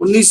19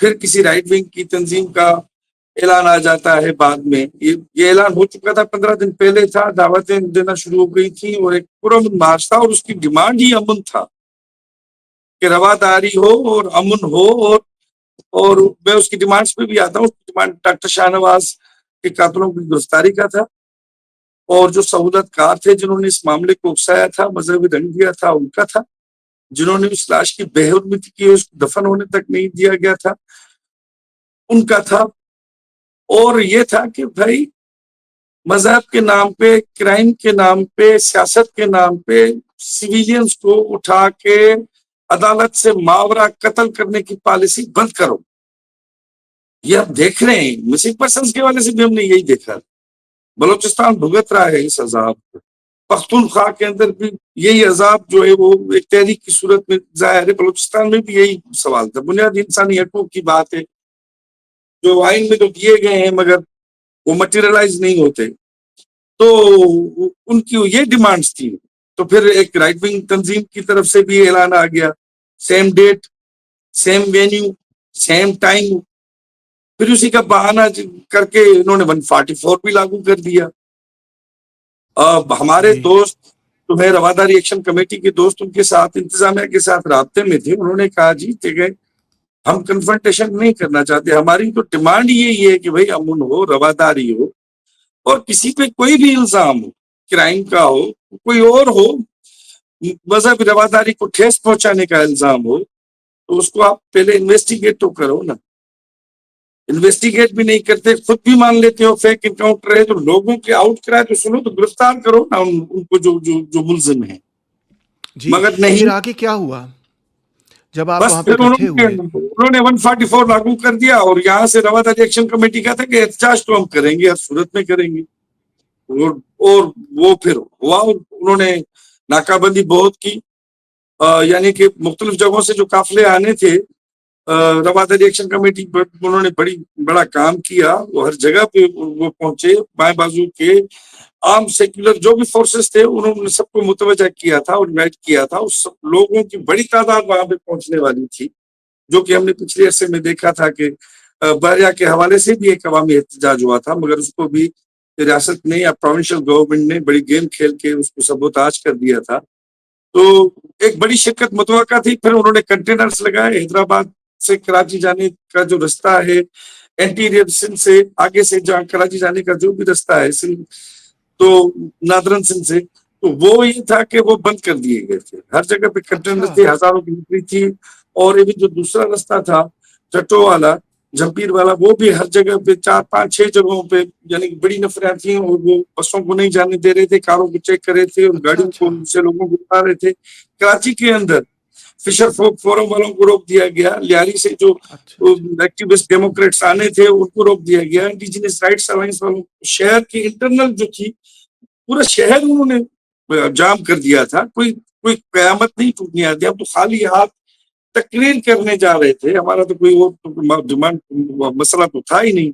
پھر کسی right wing کی تنظیم کا اعلان آ جاتا ہے بعد میں. یہ اعلان ہو چکا تھا 15 دن پہلے تھا, دعوتیں دینا شروع ہو گئی تھیں اور ایک پرامن مارچ تھا, اور اس کی ڈیمانڈ ہی امن تھا کہ رواداری ہو اور امن ہو. اور میں اس کی ڈیمانڈس پہ بھی آتا ہوں. اس کی ڈیمانڈ ڈاکٹر شاہ نواز کے قاتلوں کی گرفتاری کا تھا, اور جو سہولت کار تھے جنہوں نے اس معاملے کو اکسایا تھا, مذہبی رنگ دیا تھا, ان کا تھا. جنہوں نے اس لاش کی بے حرمتی کی, اس کو دفن ہونے تک نہیں دیا گیا تھا, ان کا تھا. اور یہ تھا کہ بھائی مذہب کے نام پہ, کرائم کے نام پہ, سیاست کے نام پہ سویلینز کو اٹھا کے عدالت سے ماورا قتل کرنے کی پالیسی بند کرو. یہ آپ دیکھ رہے ہیں مسنگ پرسنز کے والے سے بھی ہم نے یہی دیکھا. بلوچستان بھگت رہا ہے اس عذاب کو. پختونخوا کے اندر بھی یہی عذاب جو ہے وہ ایک تحریک کی صورت میں ظاہر ہے. بلوچستان میں بھی یہی سوال تھا. بنیادی انسانی حقوق کی بات ہے جو آئین میں تو دیے گئے ہیں مگر وہ مٹیریلائز نہیں ہوتے. تو ان کی یہ ڈیمانڈز تھی. تو پھر ایک رائٹ ونگ تنظیم کی طرف سے بھی اعلان آ گیا, same date, same venue, same time. پھر اسی کا بہانہ کر کے انہوں نے 144 بھی لاگو کر دیا. اب ہمارے جی دوست تمہیں رواداری ایکشن کمیٹی کے دوست ان کے ساتھ انتظامیہ کے ساتھ رابطے میں تھے. انہوں نے کہا جی ٹھیک ہے, ہم کنفرنٹیشن نہیں کرنا چاہتے, ہماری تو ڈیمانڈ یہی ہے کہ بھائی امن ہو, رواداری ہو, اور کسی پہ کوئی بھی الزام ہو, کرائم کا ہو, کوئی اور ہو, مذہب رواداری کو ٹھیس پہنچانے کا الزام ہو, تو اس کو آپ پہلے انویسٹیگیٹ تو کرو نا. انویسٹیگیٹ بھی نہیں کرتے, خود بھی مان لیتے ہو فیک انکاؤنٹر ہے, تو لوگوں کے آؤٹ کرائے تو سنو, تو گرفتار کرو نا ان کو جو ملزم ہیں. جی. مگر پھر نہیں, آگے کیا ہوا جب آپ بس وہاں پہ پھر اکٹھے ہوئے؟ انہوں نے 144 لاگو کر دیا, اور یہاں سے رواداری ایکشن کمیٹی کا تھا کہ احتجاج تو ہم کریں گے, ہر صورت میں کریں گے. اور وہ پھر ہوا, انہوں نے ناکہ بندی بہت کی. یعنی کہ مختلف جگہوں سے جو قافلے آنے تھے, رواداری ایکشن کمیٹی انہوں نے بڑا کام کیا. وہ ہر جگہ پہ وہ پہنچے, بائیں بازو کے عام سیکولر جو بھی فورسز تھے انہوں نے سب کو متوجہ کیا تھا اور انوائٹ کیا تھا. اس لوگوں کی بڑی تعداد وہاں پہ پہنچنے والی تھی, جو کہ ہم نے پچھلے عرصے میں دیکھا تھا کہ بحریہ کے حوالے سے بھی ایک عوامی احتجاج ہوا تھا, مگر اس کو بھی ریاست نے یا پروونشل گورنمنٹ نے بڑی گیم کھیل کے اس کو سبوتاج کر دیا تھا. تو ایک بڑی شرکت متوقع تھی. پھر انہوں نے کنٹینرز لگائے. حیدرآباد سے کراچی جانے کا جو رستہ ہے, انٹیریئر سندھ سے آگے سے جہاں کراچی جانے کا جو بھی رستہ ہے سندھ تو نادرن سندھ سے, تو وہ یہ تھا کہ وہ بند کر دیے گئے تھے. ہر جگہ پہ کنٹینر اچھا. تھے, ہزاروں کی نکلی تھی. اور یہ بھی جو دوسرا رستہ تھا چٹو والا, جمپیر والا, وہ بھی ہر جگہ پہ 4 5 6 جگہوں پہ, یعنی کہ بڑی نفریں تھیں, اور وہ بسوں کو نہیں جانے دے رہے تھے, کاروں کو چیک کر رہے تھے, اور اچھا گاڑیوں کو اچھا. سے لوگوں کو اٹھا رہے تھے. کراچی کے اندر فشر فوک فورم والوں کو روک دیا گیا, لیاری سے جو اچھا اچھا. ایکٹیوسٹ ڈیموکریٹس آنے تھے ان کو روک دیا گیا. انڈیجنس رائٹس الائنس والوں کو, شہر کی انٹرنل جو تھی پورا شہر انہوں نے جام کر دیا تھا. کوئی قیامت نہیں ٹوٹنے دیا. ہم تو خالی ہاتھ تقریر کرنے جا رہے تھے, ہمارا تو کوئی اور ڈیمانڈ مسئلہ تو تھا ہی نہیں.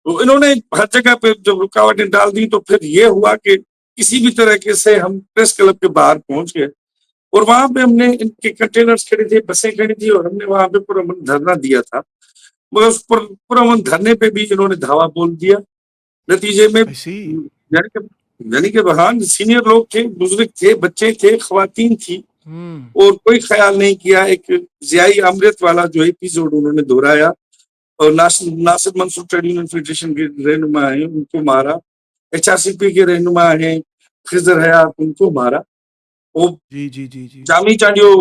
تو انہوں نے ہر جگہ پہ جب رکاوٹیں ڈال دی, تو پھر یہ ہوا کہ کسی بھی طرح سے ہم پریس کلب کے باہر پہنچ گئے, اور وہاں پہ ہم نے ان کے کنٹینرز کھڑے تھے, بسیں کھڑی تھی, اور ہم نے وہاں پہ پرامن دھرنا دیا تھا. مگر اس پرامن دھرنے پہ بھی انہوں نے دھاوا بول دیا. نتیجے میں ایسی. یعنی کہ وہاں سینئر لوگ تھے, بزرگ تھے, بچے تھے, خواتین تھی, اور کوئی خیال نہیں کیا. ایک ضیائی امرت والا جو ایپیسوڈ انہوں نے دہرایا, اور ناصر منصور ٹریڈ یونین فیڈریشن کے رہنما ہیں ان کو مارا, HRCP کے رہنما ہیں خضر حیات ان کو مارا, وہ جی جی جی جی. جامی چاندیو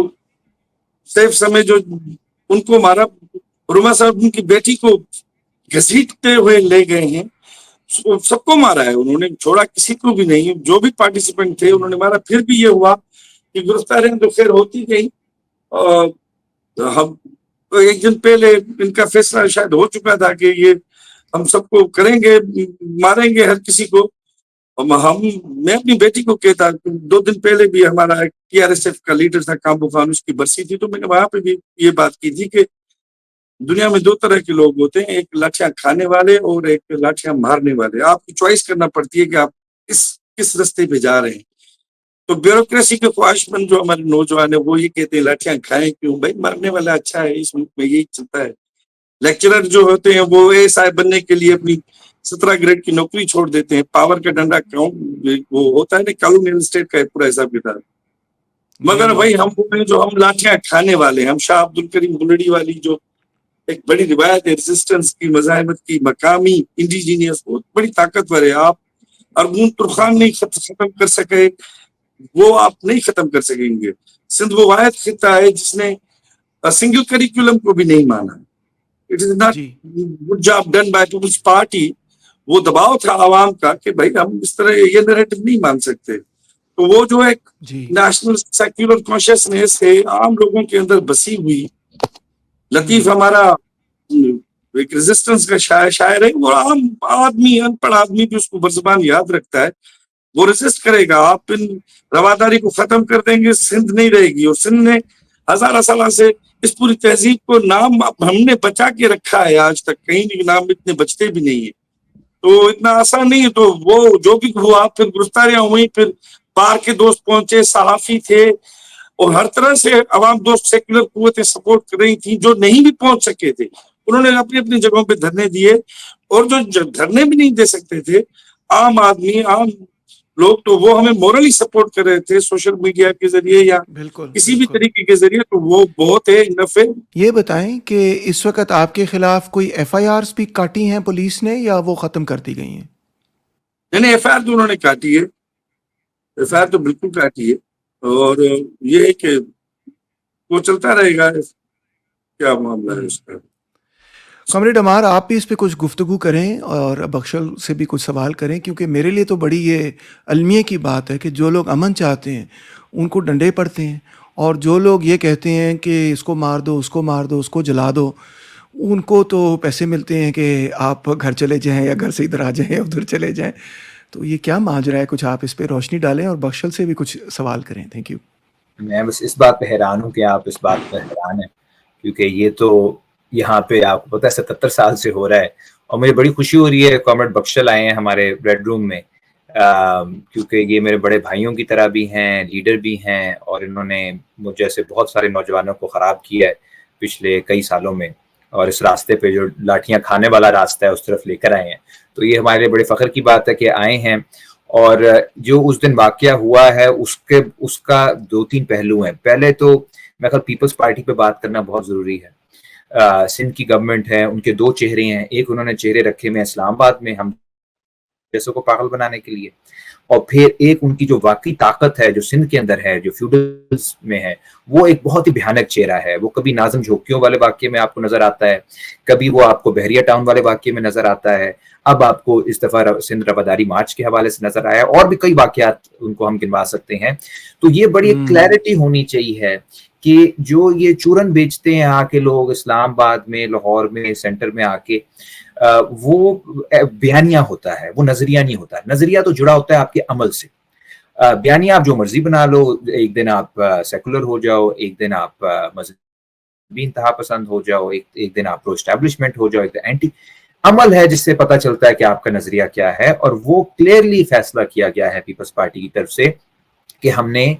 سیف سمے جو ان کو مارا. روما صاحب ان کی بیٹی کو گھسیٹتے ہوئے لے گئے ہیں, سب کو مارا ہے انہوں نے, چھوڑا کسی کو بھی نہیں. جو بھی پارٹیسپینٹ تھے انہوں نے مارا. پھر بھی یہ ہوا کہ گرفتاریاں تو خیر ہوتی گئی. ہم ایک دن پہلے ان کا فیصلہ شاید ہو چکا تھا کہ یہ ہم سب کو کریں گے, ماریں گے ہر کسی کو. میں اپنی بیٹی کو کہتا, 2 دن پہلے بھی ہمارا TRSF کا لیڈر تھا کامبو خان, اس کی برسی تھی, تو میں نے وہاں پہ بھی یہ بات کی تھی کہ دنیا میں 2 طرح کے لوگ ہوتے ہیں, ایک لاٹھیاں کھانے والے اور ایک لاٹھیاں مارنے والے. آپ کی چوائس کرنا پڑتی ہے کہ آپ کس رستے پہ جا رہے ہیں. تو بیوروکریسی کے خواہش مند جو ہمارے نوجوان ہیں وہ یہ کہتے ہیں لاٹھیاں کھائیں کیوں بھائی, مارنے والا اچھا ہے, اس ملک میں یہی چلتا ہے. لیکچرر جو ہوتے ہیں وہ ASI بننے کے لیے اپنی 17 گریڈ کی نوکری چھوڑ دیتے ہیں. پاور کا ڈنڈا وہ ہوتا ہے نا کالونیل اسٹیٹ کا پورا حساب کتاب. مگر وہی ہم جو ہم لاٹیاں کھانے والے ہیں, ہم شاہ عبد الکریم گلڑی والی جو ایک بڑی روایت ہے ریزسٹنس کی, مزاحمت کی, مقامی انڈیجینئس, بہت بڑی طاقتور ہے. آپ ارگون ترخان نہیں ختم کر سکے, وہ آپ نہیں ختم کر سکیں گے. سندھ وہ واحد خطہ ہے جس نے سنگل کریکولم کو بھی نہیں مانا. It is not good job done by People's Party. وہ دباؤ تھا عوام کا کہ بھائی ہم اس طرح یہ نیریٹو نہیں مان سکتے. تو وہ جو ایک نیشنل سیکولر کانشیسنیس ہے عام لوگوں کے اندر بسی ہوئی. لطیف ہمارا ایک ریزسٹنس کا شاعر ہے, وہ عام آدمی ان پڑھ آدمی بھی اس کو برزبان یاد رکھتا ہے. وہ ریزسٹ کرے گا. آپ ان رواداری کو ختم کر دیں گے, سندھ نہیں رہے گی. اور سندھ نے ہزارہ سالہ سے اس پوری تہذیب کو نام ہم نے بچا کے رکھا ہے. آج تک کہیں بھی نام اتنے بچتے بھی نہیں ہیں. تو اتنا آسان نہیں ہے. تو وہ جو بھی ہوا, پھر گرفتاریاں ہوئی, پھر بار کے دوست پہنچے, صحافی تھے, اور ہر طرح سے عوام دوست سیکولر قوتیں سپورٹ کر رہی تھیں. جو نہیں بھی پہنچ سکے تھے انہوں نے اپنی اپنی جگہوں پہ دھرنے دیے. اور جو دھرنے بھی نہیں دے سکتے تھے عام آدمی, عام لوگ, تو وہ ہمیں مورلی سپورٹ کر رہے تھے سوشل میڈیا کے ذریعے یا کسی بھی طریقے کے ذریعے. تو وہ بہت ہے انف ہے. یہ بتائیں کہ اس وقت آپ کے خلاف کوئی FIRs بھی کاٹی ہیں پولیس نے یا وہ ختم کر دی گئی ہیں؟ نہیں, FIR تو انہوں نے کاٹی ہے. FIR تو بالکل کاٹی ہے. اور یہ ہے کہ وہ چلتا رہے گا. کیا معاملہ ہے اس کا. کامریڈ عمار, آپ بھی اس پہ کچھ گفتگو کریں اور بخشل سے بھی کچھ سوال کریں, کیونکہ میرے لیے تو بڑی یہ المیے کی بات ہے کہ جو لوگ امن چاہتے ہیں ان کو ڈنڈے پڑتے ہیں, اور جو لوگ یہ کہتے ہیں کہ اس کو مار دو, اس کو مار دو, اس کو جلا دو, ان کو تو پیسے ملتے ہیں کہ آپ گھر چلے جائیں یا گھر سے ادھر آ جائیں یا ادھر چلے جائیں. تو یہ کیا ماجرا ہے؟ کچھ آپ اس پہ روشنی ڈالیں اور بخشل سے بھی کچھ سوال کریں. Thank you. میں بس اس بات پہ حیران ہوں کہ آپ اس بات پہ حیران ہیں, کیونکہ یہ تو یہاں پہ آپ کو پتا ہے 77 سال سے ہو رہا ہے. اور مجھے بڑی خوشی ہو رہی ہے کامریڈ بخشل آئے ہیں ہمارے ریڈ روم میں, کیونکہ یہ میرے بڑے بھائیوں کی طرح بھی ہیں, لیڈر بھی ہیں, اور انہوں نے مجھ جیسے بہت سارے نوجوانوں کو خراب کیا ہے پچھلے کئی سالوں میں, اور اس راستے پہ جو لاٹھیاں کھانے والا راستہ ہے اس طرف لے کر آئے ہیں. تو یہ ہمارے لیے بڑے فخر کی بات ہے کہ آئے ہیں. اور جو اس دن واقعہ ہوا ہے اس کا 2-3 پہلو ہیں. پہلے تو میں خیال پیپلز پارٹی پہ بات کرنا بہت ضروری ہے. سندھ کی گورنمنٹ ہے, ان کے 2 چہرے ہیں. ایک انہوں نے چہرے رکھے میں اسلام آباد میں ہم جیسوں کو پاگل بنانے کے لیے, اور پھر ایک ان کی جو واقعی طاقت ہے جو سندھ کے اندر ہے, جو فیوڈلز میں ہے, وہ ایک بہت ہی بھیانک چہرہ ہے. وہ کبھی ناظم جھوکیوں والے واقعے میں آپ کو نظر آتا ہے, کبھی وہ آپ کو بحریہ ٹاؤن والے واقعے میں نظر آتا ہے, اب آپ کو اس دفعہ سندھ رواداری مارچ کے حوالے سے نظر آیا, اور بھی کئی واقعات ان کو ہم گنوا سکتے ہیں. تو یہ بڑی کلیئرٹی ہونی چاہیے کہ جو یہ چورن بیچتے ہیں آ کے لوگ اسلام آباد میں, لاہور میں, سینٹر میں آ کے, وہ بیانیہ ہوتا ہے, وہ نظریہ نہیں ہوتا ہے. نظریہ تو جڑا ہوتا ہے آپ کے عمل سے. بیانیہ آپ جو مرضی بنا لو, ایک دن آپ سیکولر ہو جاؤ, ایک دن آپ مذہبی انتہا پسند ہو جاؤ, ایک دن آپ پرو اسٹیبلشمنٹ ہو جاؤ, ایک دن اینٹی. عمل ہے جس سے پتہ چلتا ہے کہ آپ کا نظریہ کیا ہے. اور وہ کلیئرلی فیصلہ کیا گیا ہے پیپلز پارٹی کی طرف سے کہ ہم نے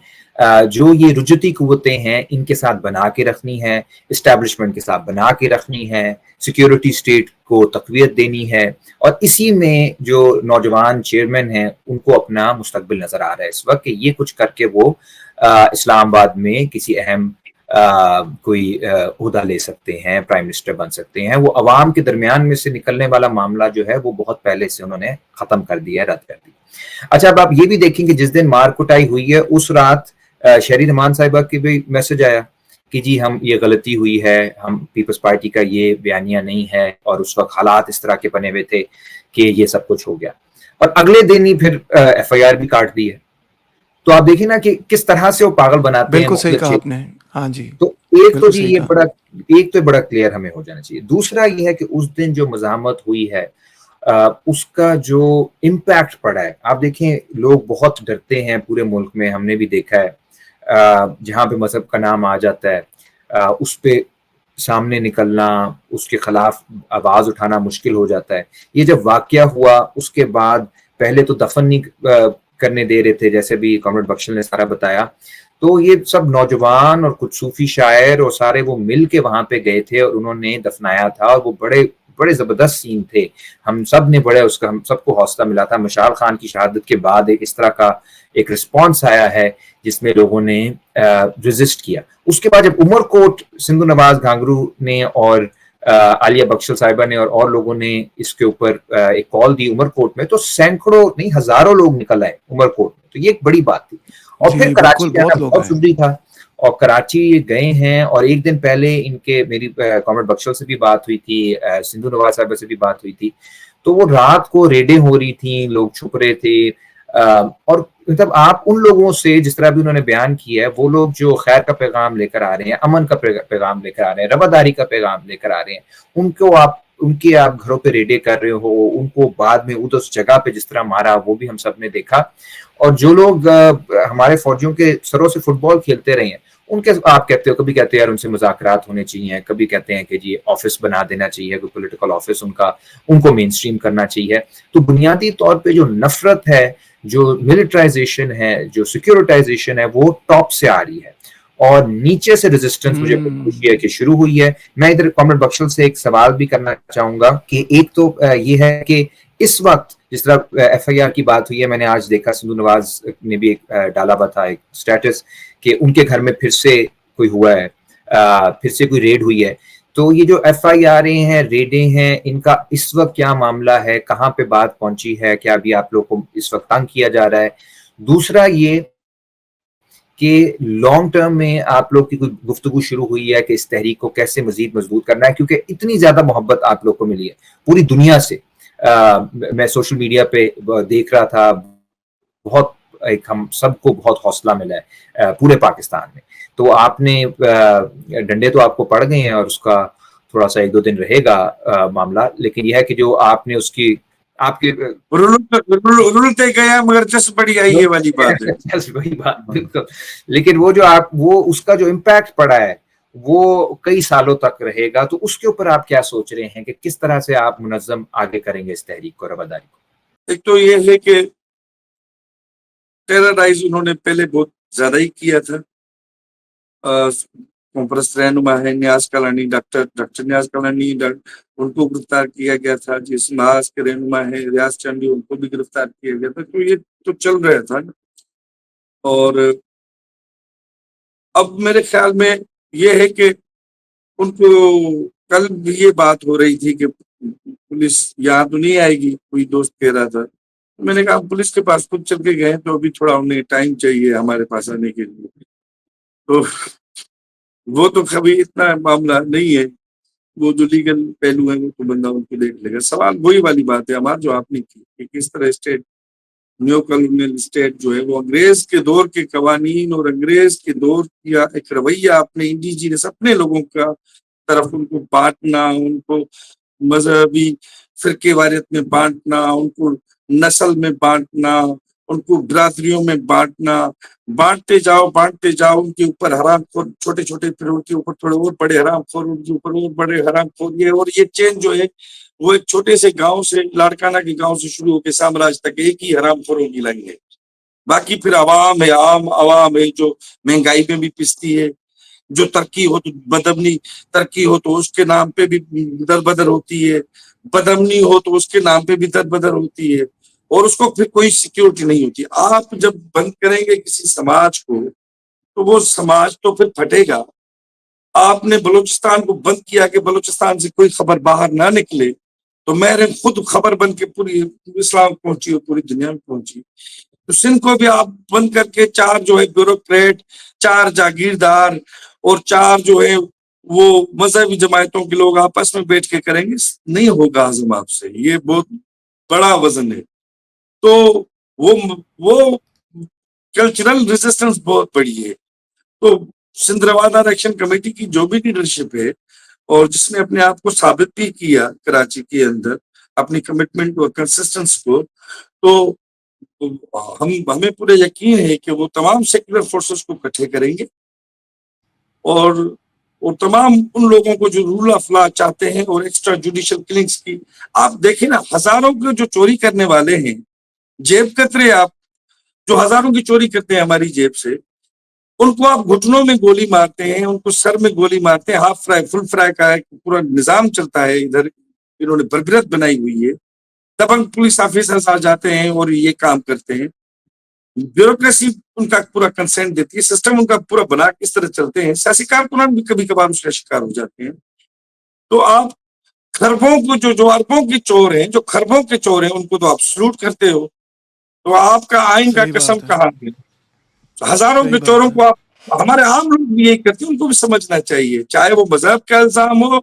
جو یہ رجتی قوتیں ہیں ان کے ساتھ بنا کے رکھنی ہے, اسٹیبلشمنٹ کے ساتھ بنا کے رکھنی ہے, سیکیورٹی اسٹیٹ کو تقویت دینی ہے, اور اسی میں جو نوجوان چیئرمین ہیں ان کو اپنا مستقبل نظر آ رہا ہے اس وقت کہ یہ کچھ کر کے وہ اسلام آباد میں کسی اہم کوئی عہدہ لے سکتے ہیں, پرائم منسٹر بن سکتے ہیں. وہ عوام کے درمیان میں سے نکلنے والا معاملہ جو ہے وہ بہت پہلے سے انہوں نے ختم کر دیا, رد کر دیا. اچھا, اب آپ یہ بھی دیکھیں کہ جس دن مار کٹائی ہوئی ہے اس رات شہری رحمان صاحبہ کی بھی میسج آیا کہ جی ہم یہ غلطی ہوئی ہے, ہم پیپلز پارٹی کا یہ بیانیہ نہیں ہے, اور اس وقت حالات اس طرح کے بنے ہوئے تھے کہ یہ سب کچھ ہو گیا. اور اگلے دن ہی پھر FIR بھی کاٹ دی ہے. تو آپ دیکھیں نا کہ کس طرح سے وہ پاگل بناتے ہیں. بالکل صحیح کہا آپ نے. ہاں جی, تو ایک تو جی یہ بڑا کلیئر ہمیں ہو جانا چاہیے. دوسرا یہ ہے کہ اس دن جو مزاحمت ہوئی ہے اس کا جو امپیکٹ پڑا ہے, آپ دیکھیں لوگ بہت ڈرتے ہیں پورے ملک میں. ہم نے بھی دیکھا ہے جہاں پہ مذہب کا نام آ جاتا ہے اس پہ سامنے نکلنا, اس کے خلاف آواز اٹھانا مشکل ہو جاتا ہے. یہ جب واقعہ ہوا اس کے بعد پہلے تو دفن نہیں کرنے دے رہے تھے, جیسے بھی کامریڈ بخشل نے سارا بتایا, تو یہ سب نوجوان اور کچھ صوفی شاعر اور سارے وہ مل کے وہاں پہ گئے تھے اور انہوں نے دفنایا تھا، اور وہ بڑے بڑے زبردست سین تھے. ہم سب نے بڑے اس کا ہم سب کو حوصلہ ملا تھا. مشال خان کی شہادت کے بعد ایک اس طرح کا ایک رسپانس آیا ہے جس میں لوگوں نے ریزسٹ کیا. اس کے بعد جب عمر کوٹ سندھو نواز گھانگرو نے اور عالیہ بخشل صاحبہ نے اور لوگوں نے اس کے اوپر ایک کال دی عمر کوٹ میں، تو سینکڑوں نہیں ہزاروں لوگ نکل آئے عمر کوٹ میں. تو یہ ایک بڑی بات تھی. اور جی پھر کراچی بالکل، جانا بہت لوگ بہت آئے. ضروری تھا، اور کراچی گئے ہیں. اور ایک دن پہلے ان کے میری کامریڈ بخشل سے بھی بات ہوئی تھی، سندھو نواز صاحبہ سے بھی بات ہوئی تھی. تو وہ رات کو ریڈیں ہو رہی تھیں، لوگ چھپ رہے تھے. اور مطلب آپ ان لوگوں سے جس طرح بھی انہوں نے بیان کیا ہے، وہ لوگ جو خیر کا پیغام لے کر آ رہے ہیں، امن کا پیغام لے کر آ رہے ہیں، رواداری کا پیغام لے کر آ رہے ہیں، ان کے آپ گھروں پہ ریڈے کر رہے ہو، ان کو بعد میں اس جگہ پہ جس طرح مارا وہ بھی ہم سب نے دیکھا. اور جو لوگ ہمارے فوجیوں کے سروں سے فٹ بال کھیلتے رہے ہیں، ان کے آپ کہتے ہو، کبھی کہتے ہیں یار ان سے مذاکرات ہونے چاہیے، کبھی کہتے ہیں کہ جی آفس بنا دینا چاہیے، کوئی پولیٹیکل آفس ان کو مین اسٹریم کرنا چاہیے. تو بنیادی طور پہ جو نفرت ہے، جو ملٹرائزیشن ہے، جو سیکورٹائزیشن ہے، وہ ٹاپ سے آ رہی ہے، اور نیچے سے ریزسٹنس مجھے خوشی ہے کہ شروع ہوئی ہے. میں ادھر کامریڈ بخشل سے ایک سوال بھی کرنا چاہوں گا کہ ایک تو یہ ہے کہ اس وقت جس طرح ایف آئی آر کی بات ہوئی ہے، میں نے آج دیکھا سندھو نواز نے بھی ایک ڈالا ہوا تھا ایک سٹیٹس کہ ان کے گھر میں پھر سے کوئی ہوا ہے، پھر سے کوئی ریڈ ہوئی ہے. تو یہ جو ایف آئی آر ہیں، ریڈیں ہیں، ان کا اس وقت کیا معاملہ ہے، کہاں پہ بات پہنچی ہے، کیا ابھی آپ لوگ کو اس وقت تنگ کیا جا رہا ہے؟ دوسرا یہ کہ لانگ ٹرم میں آپ لوگ کی کوئی گفتگو شروع ہوئی ہے کہ اس تحریک کو کیسے مزید مضبوط کرنا ہے، کیونکہ اتنی زیادہ محبت آپ لوگ کو ملی ہے پوری دنیا سے. میں سوشل میڈیا پہ دیکھ رہا تھا، بہت ایک ہم سب کو بہت حوصلہ ملا ہے پورے پاکستان میں. تو آپ نے ڈنڈے تو آپ کو پڑ گئے ہیں، اور اس کا تھوڑا سا 1-2 دن رہے گا معاملہ، لیکن یہ ہے کہ جو آپ نے اس کی آپ کے رولتے گیا مگر چس پڑی آئی، یہ والی بات ہے. وہی بات بالکل. لیکن وہ جو وہ اس کا جو امپیکٹ پڑا ہے وہ کئی سالوں تک رہے گا. تو اس کے اوپر آپ کیا سوچ رہے ہیں کہ کس طرح سے آپ منظم آگے کریں گے اس تحریک کو، رواداری کو؟ ایک تو یہ ہے کہ ٹیررائز انہوں نے پہلے بہت زیادہ ہی کیا تھا. کانفرنس رہنما ہے نیاز کلانی، ڈاکٹر نیاز کلانی، ان کو گرفتار کیا گیا تھا. جس محاذ کے رہنما ہے ریاض چنڈی، ان کو بھی گرفتار کیا گیا تھا. تو یہ تو چل رہا تھا. اور اب میرے خیال میں یہ ہے کہ ان کو کل بھی یہ بات ہو رہی تھی کہ پولیس یہاں تو نہیں آئے گی، کوئی دوست کہہ رہا تھا. میں نے کہا پولیس کے پاس خود چل کے گئے، تو ابھی تھوڑا انہیں ٹائم چاہیے ہمارے پاس آنے کے لیے. تو وہ تو کبھی اتنا معاملہ نہیں ہے، وہ جو لیگل پہلو ہے وہ تو بندہ ان کو دیکھ لے گا. سوال وہی والی بات ہے ہمارا جو آپ نے کی کہ کس طرح اسٹیٹ، نیو کالونیل اسٹیٹ جو ہے وہ انگریز کے دور کے قوانین اور انگریز کے دور کا ایک رویہ اپنے انڈیجینس اپنے لوگوں کا طرف ان کو بانٹنا، ان کو مذہبی فرقے واریت میں بانٹنا، ان کو نسل میں بانٹنا، ان کو برادریوں میں بانٹتے جاؤ ان کے اوپر حرام خور چھوٹے چھوٹے، پھر ان کے اوپر تھوڑے اور بڑے حرام خور، ان کے اوپر اور بڑے حرام خور. یہ چین جو ہے وہ ایک چھوٹے سے گاؤں سے، لاڑکانہ کے گاؤں سے شروع ہو کے سامراج تک ایک ہی حرام خوروں کی لائن ہے. باقی پھر عوام ہے، عام عوام ہے جو مہنگائی میں بھی پستی ہے، جو ترقی ہو تو بدمنی، ترقی ہو تو اس کے نام پہ بھی در بدر ہوتی ہے، بدمنی ہو تو اس کے نام پہ بھی در بدر ہوتی ہے، اور اس کو پھر کوئی سیکیورٹی نہیں ہوتی. آپ جب بند کریں گے کسی سماج کو تو وہ سماج تو پھر پھٹے گا. آپ نے بلوچستان کو بند کیا کہ بلوچستان سے کوئی خبر باہر نہ نکلے، تو میرے خود خبر بن کے پوری اسلام پہنچی اور پوری دنیا میں پہنچی. تو سندھ کو بھی آپ بند کر کے 4 جو ہے بیوروکریٹ، 4 جاگیردار اور 4 جو ہے وہ مذہبی جماعتوں کے لوگ آپس میں بیٹھ کے کریں گے، نہیں ہوگا ہضم آپ سے. یہ بہت بڑا وزن ہے. تو وہ کلچرل ریزسٹنس بہت بڑی ہے. تو سندھ روادار ایکشن کمیٹی کی جو بھی لیڈرشپ ہے، اور جس نے اپنے آپ کو ثابت بھی کیا کراچی کے اندر اپنی کمٹمنٹ اور کنسسٹنس کو، تو ہمیں پورے یقین ہے کہ وہ تمام سیکولر فورسز کو اکٹھے کریں گے، اور تمام ان لوگوں کو جو رول آف لا چاہتے ہیں اور ایکسٹرا جوڈیشل کلنگز کی. آپ دیکھیں نا، ہزاروں کے جو چوری کرنے والے ہیں، جیب کترے آپ جو ہزاروں کی چوری کرتے ہیں ہماری جیب سے، ان کو آپ گھٹنوں میں گولی مارتے ہیں, ان کو سر میں گولی مارتے ہیں. ہاف فرائی فل فرائی کا پورا نظام چلتا ہے ادھر, انہوں نے بربرت بنائی ہوئی ہے. دبنگ پولیس آفیسرز آ جاتے ہیں اور یہ کام کرتے ہیں. بیوروکریسی ان کا پورا کنسینٹ دیتی ہے, سسٹم ان کا پورا بنا کے اس طرح چلتے ہیں. سیاسی کارکنان بھی کبھی کبھار اس کا شکار ہو جاتے ہیں. تو آپ خربوں کو جو اربوں کے چور ہیں, جو خربوں کے چور ہیں, ان کو تو آپ سلوٹ کرتے ہو. تو آپ کا آئین کا صحیح قسم بات ہے. کہاں ہے؟ ہزاروں صحیح کے بات چوروں ہے. کو آپ, ہمارے عام لوگ بھی یہی کرتے ہیں, ان کو بھی سمجھنا چاہیے. چاہے وہ مذہب کا الزام ہو,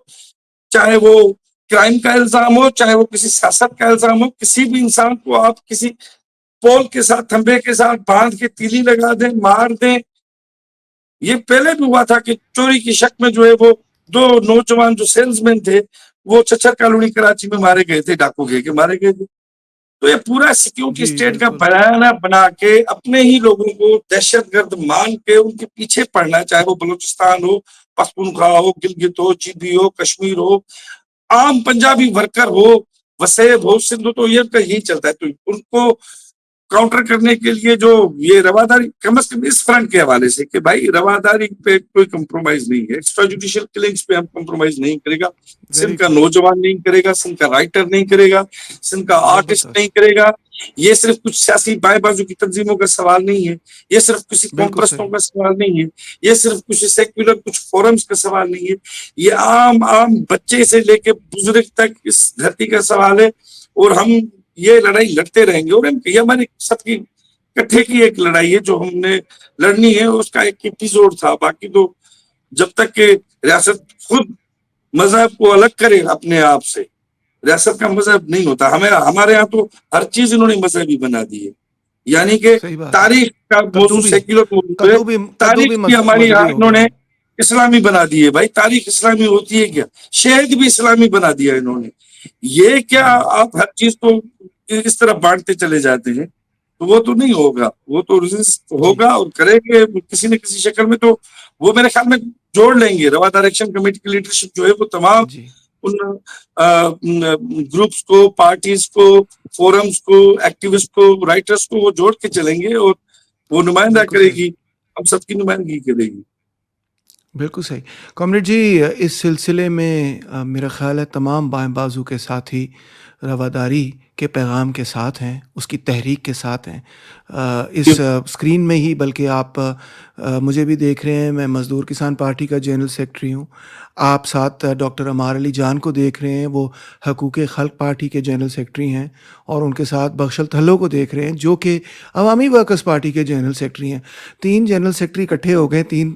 چاہے وہ کرائم کا الزام ہو, چاہے وہ کسی سیاست کا الزام ہو, کسی بھی انسان کو آپ کسی پول کے ساتھ, تھمبے کے ساتھ باندھ کے تیلی لگا دیں, مار دیں. یہ پہلے بھی ہوا تھا کہ چوری کی شک میں جو ہے وہ 2 نوجوان جو سیلز مین تھے وہ چچر کالونی کراچی میں مارے گئے تھے, ڈاکو کے مارے گئے تھے. تو یہ پورا سیکیورٹی جی اسٹیٹ کا بالکل. بیانہ بنا کے اپنے ہی لوگوں کو دہشت گرد مان کے ان کے پیچھے پڑنا, چاہے وہ بلوچستان ہو, پختونخوا ہو, گلگت ہو, جیبی ہو, کشمیر ہو, عام پنجابی ورکر ہو, وسیب ہو, سندھ ہو, تو یہ کا یہی چلتا ہے. تو ان کو کاؤنٹر کرنے کے لیے جو یہ رواداری, کم از کم اس فرنٹ کے حوالے سے کہ بھائی رواداری پہ کوئی کمپرومائز نہیں ہے, ایکسٹرا جوڈیشل کلنگز پہ ہم کمپرومائز نہیں کرے گا, ویری سندھ کا گڈ. نوجوان نہیں کرے گا, سندھ کا رائٹر نہیں کرے گا, سندھ کا آرٹسٹ نہیں زبردست. کرے گا. یہ صرف کچھ سیاسی بائیں بازو کی تنظیموں کا سوال نہیں ہے, یہ صرف کسی قوم بالکل پرستوں صحیح. کا سوال نہیں ہے, یہ صرف کچھ سیکولر کچھ فورمز کا سوال نہیں ہے, یہ عام بچے سے لے کے بزرگ تک اس دھرتی کا سوال ہے. اور ہم یہ لڑائی لڑتے رہیں گے, اور یہ ہماری سب کی کٹھے کی ایک لڑائی ہے جو ہم نے لڑنی ہے. اس کا ایک ایپیسوڈ تھا, باقی تو جب تک کہ ریاست خود مذہب کو الگ کرے اپنے آپ سے, ریاست کا مذہب نہیں ہوتا. ہمارے ہاں تو ہر چیز انہوں نے مذہبی بنا دی ہے. یعنی کہ صحیح بات ہے. تاریخ کا کدو موضوع بھی سیکولر موضوع ہے, کدو بھی کدو تاریخ بھی بھی ہماری یہاں مذہبی ہو انہوں گیا نے ہے. اسلامی بنا دی ہے. بھائی تاریخ اسلامی ہوتی ہے کیا؟ شہد بھی اسلامی بنا دیا انہوں نے. یہ کیا جی آپ ہر چیز کو اس طرح بانٹتے چلے جاتے ہیں؟ تو وہ تو نہیں ہوگا, وہ تو ریزسٹ جی ہوگا اور کریں گے کسی نہ کسی شکل میں. تو وہ میرے خیال میں جوڑ لیں گے. روادار ایکشن کمیٹی کی لیڈرشپ جو ہے وہ تمام جی. ان گروپس کو, پارٹیز کو, فورمز کو, ایکٹیوسٹ کو, رائٹرز کو وہ جوڑ کے چلیں گے, اور وہ نمائندہ بالکل کرے صحیح. گی, ہم سب کی نمائندگی کرے گی. بالکل صحیح. کامریڈ جی, اس سلسلے میں میرا خیال ہے تمام بائیں بازو کے ساتھی رواداری کے پیغام کے ساتھ ہیں, اس کی تحریک کے ساتھ ہیں. اس اسکرین میں ہی بلکہ آپ مجھے بھی دیکھ رہے ہیں, میں مزدور کسان پارٹی کا جنرل سیکرٹری ہوں. آپ ساتھ ڈاکٹر عمار علی جان کو دیکھ رہے ہیں, وہ حقوق خلق پارٹی کے جنرل سیکرٹری ہیں, اور ان کے ساتھ بخشل تھلو کو دیکھ رہے ہیں جو کہ عوامی ورکرز پارٹی کے جنرل سیکرٹری ہیں. 3 جنرل سیکرٹری اکٹھے ہو گئے 3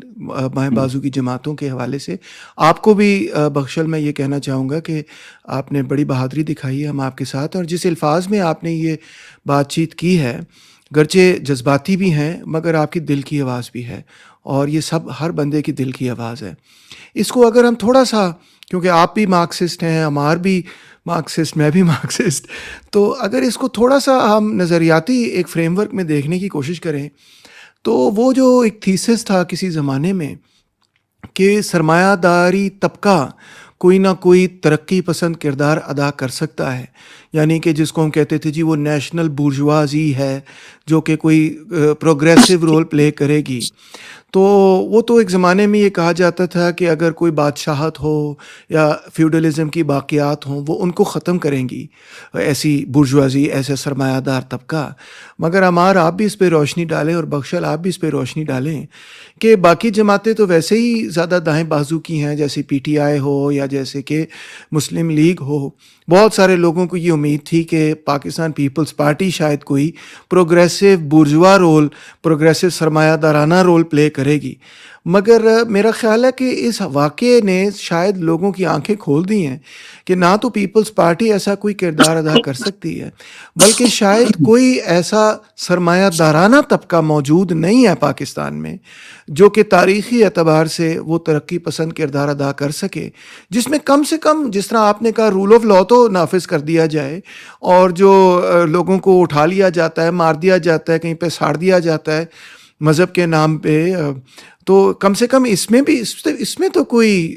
بائیں بازو کی جماعتوں کے حوالے سے. آپ کو بھی بخشل میں یہ کہنا چاہوں گا کہ آپ نے بڑی بہادری دکھائی ہے, ہم آپ کے ساتھ. اور جس الفاظ میں آپ نے یہ بات چیت کی ہے, گرچہ جذباتی بھی ہیں مگر آپ کی دل کی آواز بھی ہے, اور یہ سب ہر بندے کی دل کی آواز ہے. اس کو اگر ہم تھوڑا سا, کیونکہ آپ بھی مارکسسٹ ہیں, ہمار بھی مارکسسٹ, میں بھی مارکسسٹ, تو اگر اس کو تھوڑا سا ہم نظریاتی ایک فریم ورک میں دیکھنے کی کوشش کریں, تو وہ جو ایک تھیسس تھا کسی زمانے میں کہ سرمایہ داری طبقہ کوئی نہ کوئی ترقی پسند کردار ادا کر سکتا ہے, یعنی کہ جس کو ہم کہتے تھے جی وہ نیشنل بورژوازی ہے جو کہ کوئی پروگریسو رول پلے کرے گی. تو وہ تو ایک زمانے میں یہ کہا جاتا تھا کہ اگر کوئی بادشاہت ہو یا فیوڈلزم کی باقیات ہوں وہ ان کو ختم کریں گی ایسی بورژوازی, ایسا سرمایہ دار طبقہ. مگر ہمار آپ بھی اس پہ روشنی ڈالیں, اور بخشل آپ بھی اس پہ روشنی ڈالیں کہ باقی جماعتیں تو ویسے ہی زیادہ دائیں بازو کی ہیں, جیسے پی ٹی آئی ہو یا جیسے کہ مسلم لیگ ہو. بہت سارے لوگوں کو یہ امید تھی کہ پاکستان پیپلز پارٹی شاید کوئی پروگریسو بورژوا رول, پروگریسو سرمایہ دارانہ رول پلے کرے گی. مگر میرا خیال ہے کہ اس واقعے نے شاید لوگوں کی آنکھیں کھول دی ہیں کہ نہ تو پیپلز پارٹی ایسا کوئی کردار ادا کر سکتی ہے, بلکہ شاید کوئی ایسا سرمایہ دارانہ طبقہ موجود نہیں ہے پاکستان میں جو کہ تاریخی اعتبار سے وہ ترقی پسند کردار ادا کر سکے, جس میں کم سے کم, جس طرح آپ نے کہا, رول آف لا تو نافذ کر دیا جائے, اور جو لوگوں کو اٹھا لیا جاتا ہے, مار دیا جاتا ہے, کہیں پہ ساڑ دیا جاتا ہے مذہب کے نام پہ, تو کم سے کم اس میں بھی اس میں تو کوئی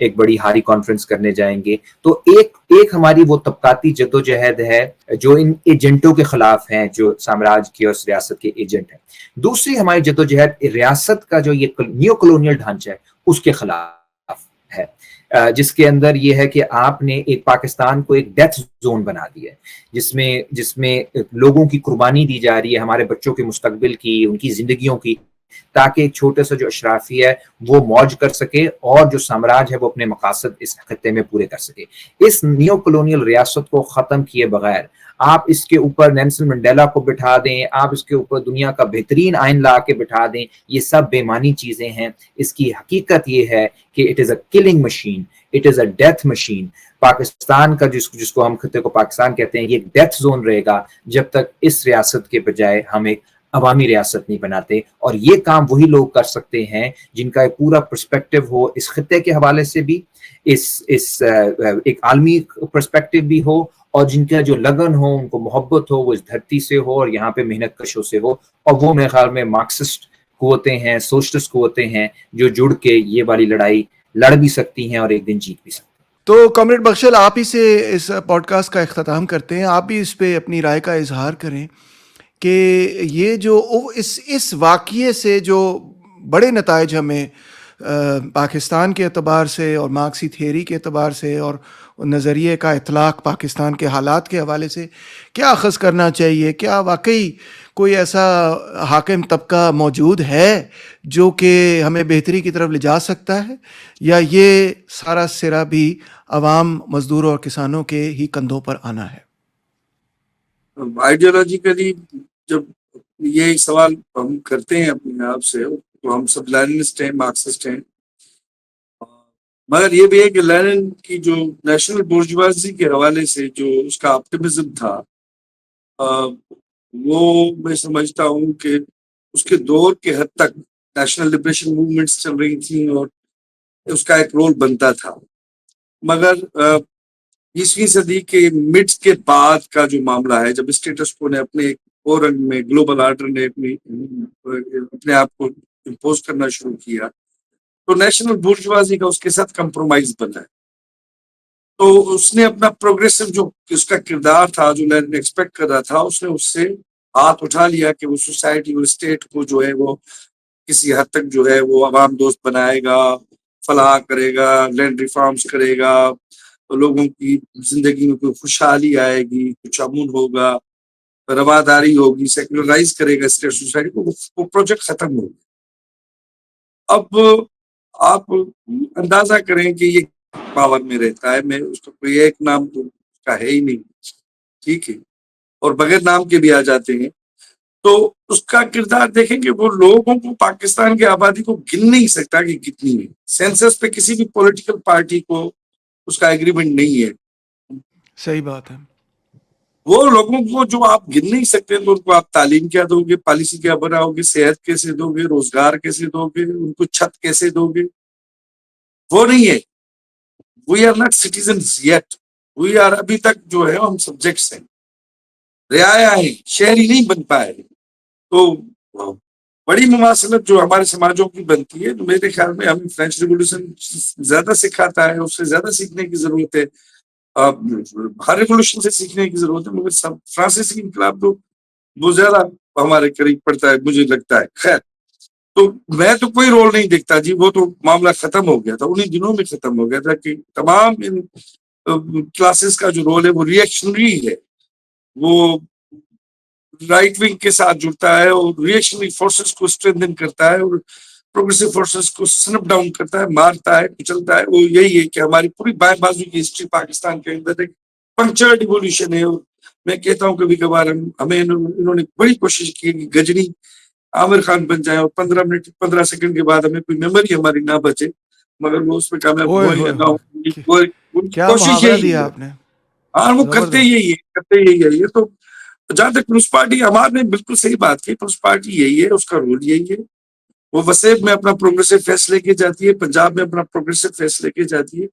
ایک بڑی ہاری کانفرنس کرنے جائیں گے. تو ایک ہماری وہ طبقاتی جدوجہد ہے جو ان ایجنٹوں کے خلاف ہیں جو سامراج کی اور ریاست کے ایجنٹ ہیں. دوسری ہماری جدوجہد ریاست کا جو یہ نیو کلونیل ڈھانچہ ہے اس کے خلاف ہے، جس کے اندر یہ ہے کہ آپ نے ایک پاکستان کو ایک ڈیتھ زون بنا دیا ہے، جس میں لوگوں کی قربانی دی جا رہی ہے، ہمارے بچوں کے مستقبل کی، ان کی زندگیوں کی، تاکہ ایک چھوٹے سا جو اشرافی ہے وہ موج کر سکے اور جو سامراج ہے وہ اپنے مقاصد اس خطے میں پورے کر سکے. اس نیو کلونیل ریاست کو ختم کیے بغیر آپ اس کے اوپر نیلسن منڈیلا کو بٹھا دیں، آپ اس کے اوپر دنیا کا بہترین آئین لا کے بٹھا دیں، یہ سب بے معنی چیزیں ہیں. اس کی حقیقت یہ ہے کہ it is a killing machine, it is a death machine. Pakistan کا جس کو ہم خطے کو پاکستان کہتے ہیں، یہ ایک ڈیتھ زون رہے گا جب تک اس ریاست کے بجائے ہم ایک عوامی ریاست نہیں بناتے. اور یہ کام وہی لوگ کر سکتے ہیں جن کا ایک پورا پرسپیکٹو ہو اس خطے کے حوالے سے بھی، اس ایک عالمی پرسپیکٹو بھی ہو، اور جن کا جو لگن ہو، ان کو محبت ہو، وہ اس دھرتی سے ہو اور یہاں پہ محنت کشوں سے ہو. اور وہ میرے خیال میں مارکسسٹ قوتیں ہیں، سوشلسٹ قوتیں ہیں جو جڑ کے یہ والی لڑائی لڑ بھی سکتی ہیں اور ایک دن جیت بھی سکتی ہیں. تو کامریڈ بخشل، آپ ہی سے اس پوڈ کاسٹ کا اختتام کرتے ہیں. آپ بھی اس پہ اپنی رائے کا اظہار کریں کہ یہ جو اس واقعے سے جو بڑے نتائج ہمیں پاکستان کے اعتبار سے اور مارکسی تھیوری کے اعتبار سے اور نظریے کا اطلاق پاکستان کے حالات کے حوالے سے کیا اخذ کرنا چاہیے؟ کیا واقعی کوئی ایسا حاکم طبقہ موجود ہے جو کہ ہمیں بہتری کی طرف لے جا سکتا ہے، یا یہ سارا سرا بھی عوام، مزدوروں اور کسانوں کے ہی کندھوں پر آنا ہے؟ آئیڈیالوجیکلی جب یہ سوال ہم کرتے ہیں اپنے آپ سے تو ہم سب لیننسٹ ہیں، مارکسسٹ ہیں، مگر یہ بھی ہے کہ لینن کی جو نیشنل بورژوازی کے حوالے سے جو اس کا آپٹمزم تھا، وہ میں سمجھتا ہوں کہ اس کے دور کے حد تک نیشنل لبریشن موومنٹس چل رہی تھیں اور اس کا ایک رول بنتا تھا. مگر 20ویں صدی کے مڈ کے بعد کا جو معاملہ ہے، جب اسٹیٹس کو نے اپنے ایک اور رنگ میں، گلوبل آرڈر نے اپنے آپ کو امپوز کرنا شروع کیا، تو نیشنل بورژوازی کا اس کے ساتھ کمپرومائز بنا ہے. تو اس نے اپنا پروگریسو جو اس کا کردار تھا، جو لینن ایکسپیکٹ کر رہا تھا، اس نے اس سے ہاتھ اٹھا لیا کہ وہ سوسائٹی اور اسٹیٹ کو جو ہے وہ کسی حد تک جو ہے وہ عوام دوست بنائے گا، فلاح کرے گا، لینڈ ریفارمز کرے گا، لوگوں کی زندگی میں کوئی خوشحالی آئے گی، کچھ امن ہوگا، رواداری ہوگی، سیکولرائز کرے گا اسٹیٹ سوسائٹی کو. وہ پروجیکٹ ختم ہو گیا. اب آپ اندازہ کریں کہ یہ پاور میں رہتا ہے، میں اس کا کوئی ایک نام تو اس کا ہے ہی نہیں، ٹھیک ہے، اور بغیر نام کے بھی آ جاتے ہیں. تو اس کا کردار دیکھیں کہ وہ لوگوں کو، پاکستان کی آبادی کو گن نہیں سکتا کہ کتنی ہے. سینسس پہ کسی بھی پولیٹیکل پارٹی کو اس کا ایگریمنٹ نہیں ہے. صحیح بات ہے. وہ لوگوں کو جو آپ گن نہیں سکتے تو ان کو آپ تعلیم کیا دو گے، پالیسی کیا بناؤ گے، صحت کیسے دو گے، روزگار کیسے دو گے، ان کو چھت کیسے دو گے؟ وہ نہیں ہے. We are not citizens yet, we are ابھی تک جو ہے ہم سبجیکٹس ہیں، رعایا ہیں، شہری نہیں بن پائے. تو بڑی مماثلت جو ہمارے سماجوں کی بنتی ہے، تو میرے خیال میں ہمیں فرینچ ریولیوشن زیادہ سکھاتا ہے، اس سے زیادہ سیکھنے کی ضرورت ہے. ہر ریولیوشن سے سیکھنے کی ضرورت ہے، مگر فرانسیسی انقلاب تو بہت زیادہ ہمارے قریب پڑتا ہے مجھے لگتا ہے. خیر، تو میں تو کوئی رول نہیں دیکھتا جی، وہ تو معاملہ ختم ہو گیا تھا، انہیں دنوں میں ختم ہو گیا تھا کہ تمام ان کلاسز کا جو رول ہے وہ ری ایکشنری ہے. وہ رائٹ ونگ کے ساتھ جڑتا ہے اور ری ایکشنری فورسز کو اسٹرینتھن کرتا ہے اور پروگریسو فورسز کو سنپ ڈاؤن کرتا ہے، مارتا ہے، کچلتا ہے. وہ یہی ہے کہ ہماری پوری بائیں بازو کی ہسٹری پاکستان کے اندر ایک پنکچرڈ ایوولوشن ہے. اور میں کہتا ہوں کبھی کبھار ہمیں انہوں نے بڑی کوشش کی کہ گجنی عامر خان بن جائے اور 15 سیکنڈ کے بعد ہمیں کوئی میموری ہماری نہ بچے، مگر وہ اس میں کامیاب اوئے ہوئے یا ہوئے نہ ہو. ہوئے، ان کی کیا کوشش محاورہ یہی دیا ہے. آپ نے، ہاں، وہ کرتے زبردست. یہی ہے. تو جہاں تک پیپلز پارٹی، ہمارے نے بالکل صحیح بات کی، پیپلز پارٹی یہی ہے، اس کا رول یہی ہے. وہ وسیب میں اپنا پروگریسو فیصلے کے جاتی ہے، پنجاب میں اپنا پروگریسو فیصلے کے جاتی ہے،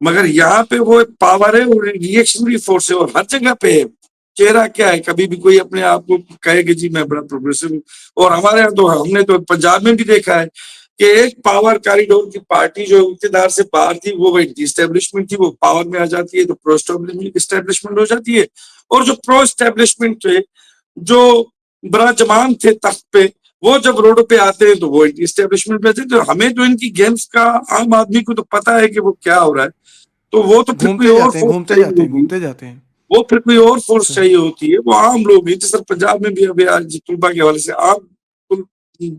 مگر یہاں پہ وہ ایک پاور ہے اور ری ایکشنری فورس ہے، اور ہر جگہ پہ ہے. چہرہ کیا ہے؟ کبھی بھی کوئی اپنے آپ کو کہے کہ جی میں بڑا پروگریسو ہوں. اور ہمارے یہاں تو ہم نے تو پنجاب میں بھی دیکھا ہے کہ ایک پاور کاریڈور کی پارٹی جو اقتدار سے باہر تھی وہ اینٹی اسٹیبلشمنٹ تھی، وہ پاور میں آ جاتی ہے تو پرو اسٹیبلشمنٹ ہو جاتی ہے، اور جو پرو اسٹیبلشمنٹ تھے، جو برا جمان تھے تخت پہ، وہ جب روڈ پہ آتے ہیں تو وہ اینٹی اسٹیبلشمنٹ پہ تھے. تو ہمیں تو ان کی گیمز کا عام آدمی کو تو پتا ہے کہ وہ کیا ہو رہا ہے، تو وہ تو پھر کوئی گھومتے اور جاتے ہیں فورس گھومتے چاہیے جاتے ہیں ہوگی، گھومتے جاتے ہیں. وہ پھر کوئی اور فورس صحیح. چاہیے ہوتی ہے. وہ عام لوگ ہیں، جس طرح پنجاب میں بھی ابھی آج طلبا کے حوالے سے عام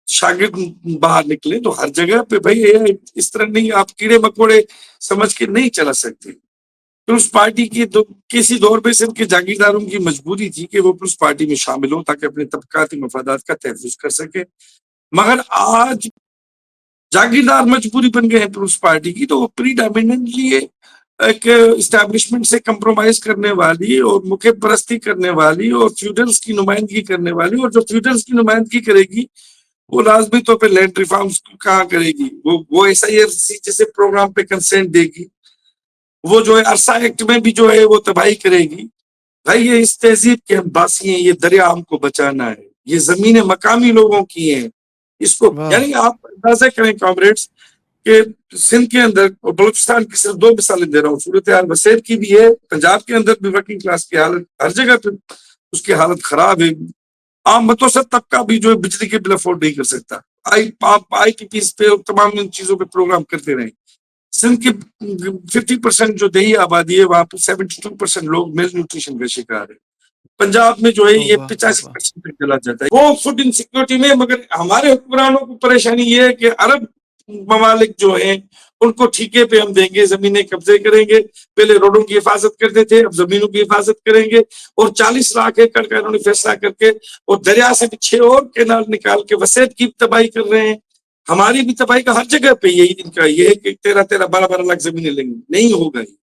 شاگرد باہر نکلے، تو ہر جگہ پہ بھائی اس طرح نہیں، آپ کیڑے مکوڑے سمجھ کے نہیں چلا سکتے. پیپلز پارٹی کی کسی دور پہ صرف کے جاگیرداروں کی مجبوری تھی کہ وہ پیپلز پارٹی میں شامل ہوں تاکہ اپنے طبقاتی مفادات کا تحفظ کر سکے. مگر آج جاگیردار مجبوری بن گئے ہیں پیپلز پارٹی کی، تو وہ پری ڈامیننٹلی ایک اسٹیبلشمنٹ سے کمپرومائز کرنے والی اور مکھیہ پرستی کرنے والی اور فیوڈلز کی نمائندگی کرنے والی، اور جو فیوڈلز کی نمائندگی کرے گی وہ لازمی طور پہ لینڈ ریفارمز کہاں کرے گی، وہ ایس آئی آر سی جیسے پروگرام پہ کنسنٹ دے گی، وہ جو ہے عرصہ ایکٹ میں بھی جو ہے وہ تباہی کرے گی. بھائی یہ اس تہذیب کے ہم باسی ہیں، یہ دریا ہم کو بچانا ہے، یہ زمینیں مقامی لوگوں کی ہیں. اس کو واہ. یعنی آپ اندازہ کریں کامریڈس کہ سندھ کے اندر اور بلوچستان کی صرف 2 مثالیں دے رہا ہوں، صورتحال وسیر کی بھی ہے، پنجاب کے اندر بھی ورکنگ کلاس کی حالت ہر جگہ پہ اس کی حالت خراب ہے. عام متوسط طبقہ بھی جو ہے بجلی کے بل افورڈ نہیں کر سکتا. آپ آئی ٹی پیز پہ اور تمام ان چیزوں پہ پروگرام کرتے رہیں. سندھ کی 50% جو دیہی آبادی ہے وہاں پہ 72% لوگ میل نیوٹریشن کا شکار ہے. پنجاب میں جو ہے یہ واہ 85% پہ چلا جاتا ہے وہ فوڈ انسیکیورٹی میں. مگر ہمارے حکمرانوں کو پریشانی یہ ہے کہ عرب ممالک جو ہیں ان کو ٹھیکے پہ ہم دیں گے، زمینیں قبضے کریں گے. پہلے روڈوں کی حفاظت کرتے تھے، اب زمینوں کی حفاظت کریں گے، اور 40 لاکھ ایکڑ کا انہوں نے فیصلہ کر کے اور دریا سے بھی 6 اور کینال نکال کے وسعت کی تباہی کر رہے ہیں. ہماری بھی تباہی کا ہر جگہ پہ یہی ان کا یہ ہے کہ 13-12 لاکھ زمینیں لیں گے. نہیں ہوگا یہ.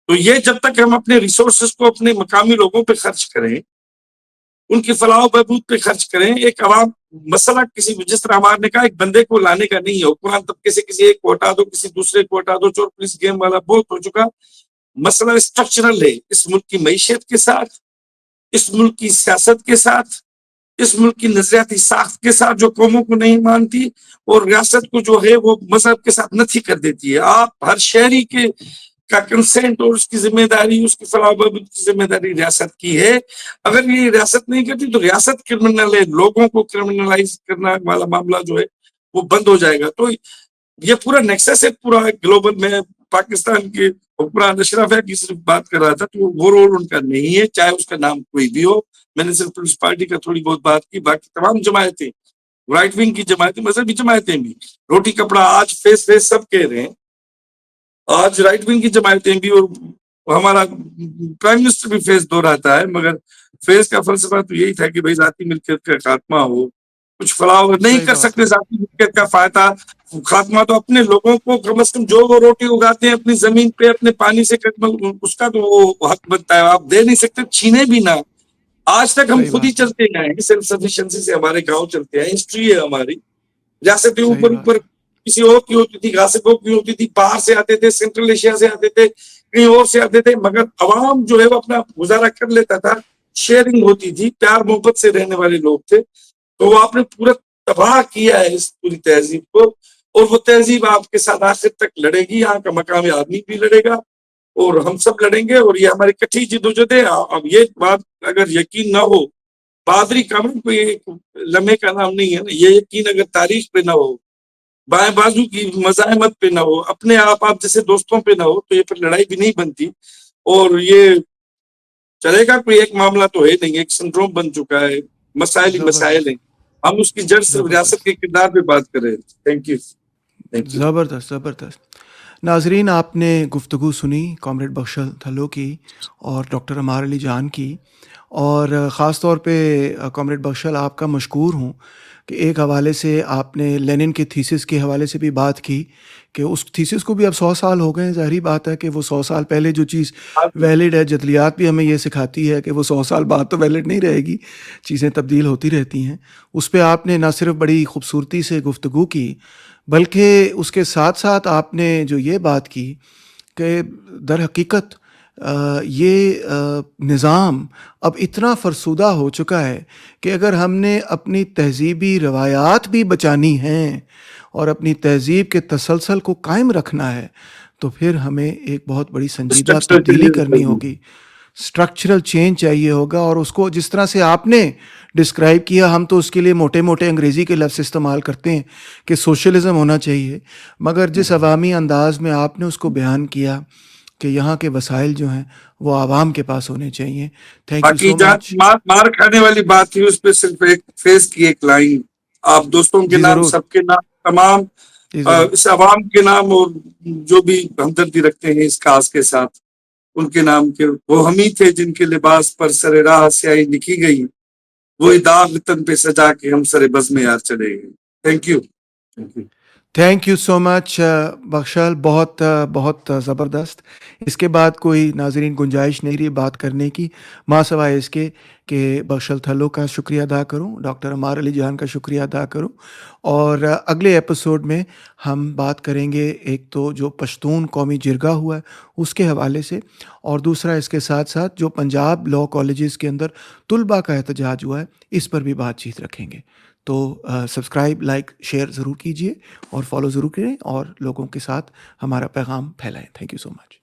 تو یہ جب تک ہم اپنے ریسورسز کو اپنے مقامی لوگوں پہ خرچ کریں، ان کی فلاح و بہبود پہ خرچ کریں، ایک عوام مسئلہ کسی جس طرح ہمارے نے کہا ایک بندے کو لانے کا نہیں ہے. حکمران طبقے سے کسی ایک کو ہٹا دو، کسی دوسرے کو ہٹا دو، چور پولیس گیم والا بہت ہو چکا. مسئلہ اسٹرکچرل ہے، اس ملک کی معیشت کے ساتھ، اس ملک کی سیاست کے ساتھ، اس ملک کی نظریاتی ساخت کے ساتھ جو قوموں کو نہیں مانتی، اور ریاست کو جو ہے وہ مذہب کے ساتھ نتھی کر دیتی ہے. آپ ہر شہری کے کا کنسنٹ اور اس کی ذمہ داری، اس کی فلاح و بہبود کی ذمہ داری ریاست کی ہے. اگر یہ ریاست نہیں کرتی تو ریاست کرمنل ہے، لوگوں کو کرمنلائز کرنا والا معاملہ جو ہے وہ بند ہو جائے گا. تو یہ پورا نیکسس ہے پورا گلوبل. میں پاکستان کے حکمران اشرف ہے کی صرف بات کر رہا تھا، تو وہ رول ان کا نہیں ہے، چاہے اس کا نام کوئی بھی ہو. میں نے صرف پیپلز پارٹی کا تھوڑی بہت بات کی، باقی تمام جماعتیں، رائٹ ونگ کی جماعتیں، مذہبی جماعتیں بھی، روٹی کپڑا آج فیس فیس سب کہہ رہے ہیں. آج رائٹ ونگ کی جماعتیں بھی، اور ہمارا پرائم منسٹر بھی فیس دہراتا ہے. مگر فیس کا فلسفہ تو یہی تھا کہ بھائی ذاتی ملکیت کا خاتمہ ہو. کچھ فلاح نہیں صحیح کر بات سکتے ہے. ذاتی ملکیت کا فائدہ خاتمہ، تو اپنے لوگوں کو کم از کم جو وہ روٹی اگاتے ہیں اپنی زمین پہ اپنے پانی سے، اس کا تو وہ حق بنتا ہے. آپ دے نہیں سکتے، چھینے بھی نہ. آج تک ہم صحیح خود ہی بات ہے. چلتے ہیں، سیلف سفیشنسی سے ہمارے گاؤں چلتے ہیں، ہسٹری ہے ہماری. ریاستیں صحیح اوپر بات اوپر ہے. کسی اور کی ہوتی تھی، غاصبوں کی ہوتی تھی، باہر سے آتے تھے، سینٹرل ایشیا سے آتے تھے، کہیں اور سے آتے تھے. مگر عوام جو ہے وہ اپنا گزارا کر لیتا تھا، شیئرنگ ہوتی تھی، پیار محبت سے رہنے والے لوگ تھے. تو وہ آپ نے پورا تباہ کیا ہے اس پوری تہذیب کو، اور وہ تہذیب آپ کے ساتھ آخر تک لڑے گی. یہاں کا مقامی آدمی بھی لڑے گا اور ہم سب لڑیں گے، اور یہ ہماری کٹھی جدوجہد ہے. اب یہ بات اگر یقین نہ ہو، بہادری کامن کوئی ایک لمحے کا نام نہیں ہے نا، یہ یقین اگر تاریخ پہ نہ ہو، بائیں بازو کی مزاحمت پہ نہ ہو، اپنے آپ جیسے دوستوں پہ نہ ہو، تو یہ پھر لڑائی بھی نہیں بنتی. اور یہ چلے گا کوئی ایک معاملہ تو ہے نہیں، ایک سنڈروم بن چکا ہے. مسائل ہی مسائل زبردست ہیں. ہم اس کی جڑ صرف ریاست زبردست کے کردار پہ بات کر رہے ہیں. Thank you. Thank you. زبردست زبردست. ناظرین، آپ نے گفتگو سنی کامریڈ بخشل تھلو کی اور ڈاکٹر عمار علی جان کی، اور خاص طور پہ کامریڈ بخشل آپ کا مشکور ہوں کہ ایک حوالے سے آپ نے لینن کے تھیسس کے حوالے سے بھی بات کی کہ اس تھیسس کو بھی اب 100 سال ہو گئے ہیں. ظاہری بات ہے کہ وہ 100 سال پہلے جو چیز ویلڈ ہے، جدلیات بھی ہمیں یہ سکھاتی ہے کہ وہ 100 سال بعد تو ویلڈ نہیں رہے گی، چیزیں تبدیل ہوتی رہتی ہیں. اس پہ آپ نے نہ صرف بڑی خوبصورتی سے گفتگو کی، بلکہ اس کے ساتھ ساتھ آپ نے جو یہ بات کی کہ در حقیقت یہ نظام اب اتنا فرسودہ ہو چکا ہے کہ اگر ہم نے اپنی تہذیبی روایات بھی بچانی ہیں اور اپنی تہذیب کے تسلسل کو قائم رکھنا ہے تو پھر ہمیں ایک بہت بڑی سنجیدہ Structural تبدیلی changes کرنی کرنی ہوگی. اسٹرکچرل چینج چاہیے ہوگا، اور اس کو جس طرح سے آپ نے ڈسکرائب کیا، ہم تو اس کے لیے موٹے موٹے انگریزی کے لفظ استعمال کرتے ہیں کہ سوشلزم ہونا چاہیے، مگر جس عوامی انداز میں آپ نے اس کو بیان کیا کہ یہاں کے وسائل جو ہیں وہ عوام کے پاس ہونے چاہیے. تھینک یو باقی سو جہاں مچ. مار کھانے والی بات تھی اس پہ صرف ایک فیس کی ایک لائن، آپ دوستوں کے جی نام، ضرور، سب کے نام، تمام جی ضرور. اس عوام کے نام، اور جو بھی ہمدردی رکھتے ہیں اس کاز کے ساتھ، ان کے نام کے وہ ہم ہی تھے جن کے لباس پر سر راہ سیاہی لکھی گئی، وہی داغ وطن پہ سجا کے ہم سر بزم یار چلے گئے. Thank you. Thank you so much بخشل، بہت بہت زبردست. اس کے بعد کوئی ناظرین گنجائش نہیں رہی بات کرنے کی، ماں سوائے اس کے کہ بخشل تھلو کا شکریہ ادا کروں، ڈاکٹر عمار علی جان کا شکریہ ادا کروں. اور اگلے ایپیسوڈ میں ہم بات کریں گے ایک تو جو پشتون قومی جرگہ ہوا ہے اس کے حوالے سے، اور دوسرا اس کے ساتھ ساتھ جو پنجاب لاء کالجز کے اندر طلباء کا احتجاج ہوا ہے اس پر بھی بات چیت رکھیں گے. تو سبسکرائب، لائک، شیئر ضرور کیجیے اور فالو ضرور کریں اور لوگوں کے ساتھ ہمارا پیغام پھیلائیں. Thank you so much.